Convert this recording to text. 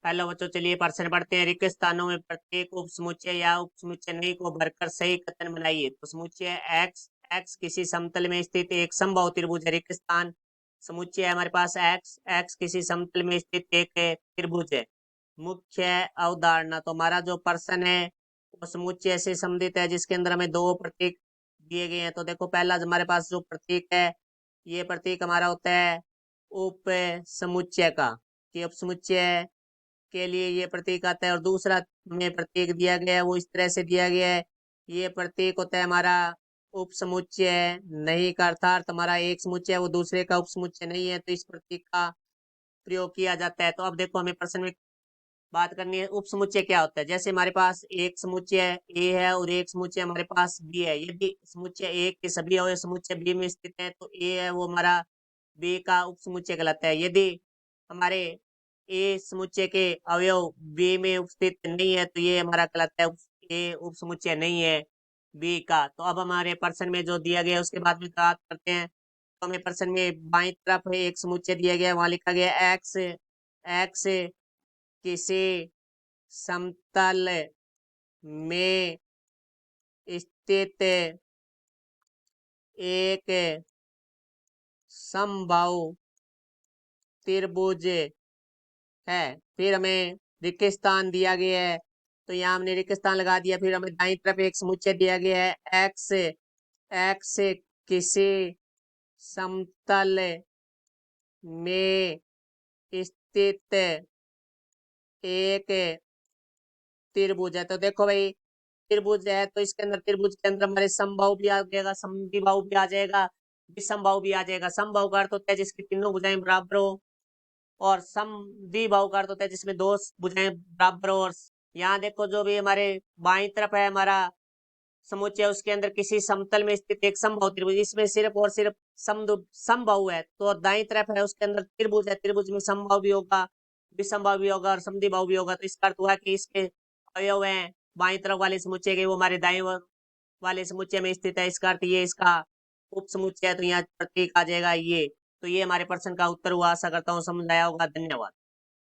Hello बच्चों, चलिए प्रश्न पढ़ते हैं। रिक्त स्थानों में प्रत्येक उपसमुच्चय या उपसमुच्चय नहीं को भरकर सही कथन बनाइए। तो समुच्चय एक्स एक्स किसी समतल में स्थित एक समबाहु त्रिभुज है। रिक्त स्थान समुच्चय है हमारे पास एक्स एक्स किसी समतल में स्थित एक त्रिभुज है। मुख्य अवधारणा, तो हमारा जो प्रश्न है वो समुच्चय से संबंधित है जिसके अंदर हमें दो प्रतीक दिए गए हैं। तो देखो, पहला हमारे पास जो प्रतीक है, ये प्रतीक हमारा होता है उप समुच्चय का, कि उप समुच्चय के लिए ये प्रतीक आता है। और दूसरा हमें प्रतीक दिया गया है वो इस तरह से दिया गया है, ये प्रतीक होता है हमारा उप समुच्चय नहीं का, अर्थात हमारा एक समुच्चय है वो दूसरे का उप समुच्चय नहीं है, तो इस प्रतीक का प्रयोग किया जाता है। तो अब देखो, हमें प्रश्न में बात करनी है उप समुच्चय क्या होता है। जैसे हमारे पास एक समुच्चय ए है और एक समुच्चय हमारे पास बी है। यदि समुच्चय ए के सभी अवयव समुच्चय बी में स्थित है तो ए है वो हमारा बी का उप समुच्चय कहलाता है। यदि हमारे ए समुच्चय के अवयव बी में उपस्थित नहीं है तो ये हमारा कहलाता है ए उप समुच्चय नहीं है बी का। तो अब हमारे प्रश्न में जो दिया गया है उसके बाद में बात करते हैं। तो हमें प्रश्न में बाईं तरफ एक समुच्चय दिया गया है, वहां लिखा गया है एक्स एक्स किसी समतल में स्थित एक समबाहु त्रिभुज है। फिर हमें रिक्त स्थान दिया गया है, तो यहाँ हमने रिक्त स्थान लगा दिया। फिर हमें दाईं तरफ एक समुच्चय दिया गया है एक्स एक्स किसी समतल में स्थित एक त्रिभुज है। तो देखो भाई, त्रिभुज है तो इसके अंदर त्रिभुज के अंदर हमारे समबाहु भी आ जाएगा, समद्विबाहु भी आ जाएगा, विषमबाहु भी आ जाएगा। समबाहु का अर्थ होता है जिसकी तीनों भुजाएं बराबर हो, और समद्विबाहु का अर्थ होता है जिसमें दो भुजाएं बराबर हो। और यहाँ देखो, जो भी हमारे बाईं तरफ है हमारा समुच्चय, उसके अंदर किसी समतल में स्थित एक समबाहु त्रिभुज, इसमें सिर्फ और सिर्फ समबाहु है। तो दाईं तरफ है उसके अंदर त्रिभुज है, त्रिभुज में समबाहु भी होगा, विषमबाहु भी होगा और समद्विबाहु भी होगा। तो इसका अर्थ हुआ कि इसके अवयव हैं बाईं तरफ वाले समुच्चय के वो हमारे दाएं वाले समुच्चय में स्थित है। इसका अर्थ ये इसका उप समुच्चय है, तो यहाँ प्रतीक आ जाएगा ये। तो ये हमारे प्रश्न का उत्तर हुआ। आशा करता हूँ समझ आया होगा। धन्यवाद।